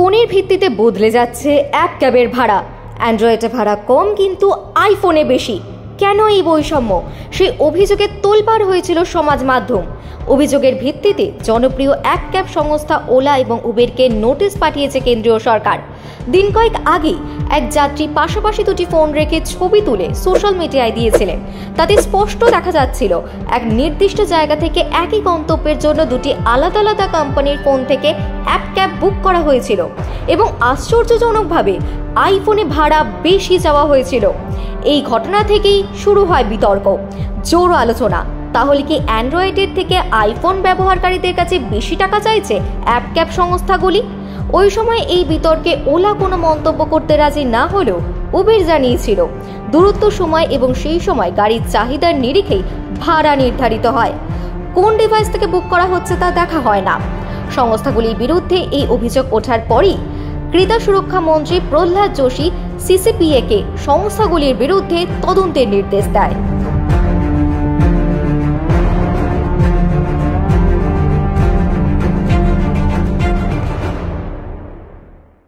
ফোনের ভিত্তিতে বদলে যাচ্ছে অ্যাপ ক্যাবের ভাড়া। অ্যান্ড্রয়েডে ভাড়া কম, কিন্তু আইফোনে বেশি। কেন এই বৈষম্য? সেই অভিযোগে তোলপাড় হয়েছিল সমাজ মাধ্যম। অভিযোগের ভিত্তিতে জনপ্রিয় অ্যাপ ক্যাব সংস্থা ওলা এবং উবেরকে নোটিশ পাঠিয়েছে কেন্দ্রীয় সরকার। দিন কয়েক আগে এক যাত্রী পাশাপাশি দুটি ফোন রেখে ছবি তুলে সোশ্যাল মিডিয়ায় দিয়েছিলেন। তাতে স্পষ্ট দেখা যাচ্ছিল এক নির্দিষ্ট জায়গা থেকে একই গন্তব্যের জন্য দুটি আলাদা আলাদা কোম্পানির ফোন থেকে অ্যাপ ক্যাব বুক করা হয়েছিল এবং আশ্চর্যজনকভাবে আইফোনে ভাড়া বেশি চাওয়া হয়েছিল। এই ঘটনা থেকেই শুরু হয় বিতর্ক, জোর আলোচনা। তাহলে কি অ্যান্ড্রয়েডের থেকে আইফোন ব্যবহারকারীদের কাছে বেশি টাকা চাইছে অ্যাপ ক্যাব সংস্থাগুলি? ওই সময় এই বিতর্কে ওলা কোনো মন্তব্য করতে রাজি না হলেও উবের জানিয়েছিল দূরত্ব, সময় এবং সেই সময় গাড়ির চাহিদার নিরিখেই ভাড়া নির্ধারিত হয়। কোন ডিভাইস থেকে বুক করা হচ্ছে তা দেখা হয় না। সংস্থাগুলির বিরুদ্ধে এই অভিযোগ ওঠার পরই ক্রেতা সুরক্ষা মন্ত্রী প্রহ্লাদ যোশী সিসিপিএকে সংস্থাগুলির বিরুদ্ধে তদন্তের নির্দেশ দেয়।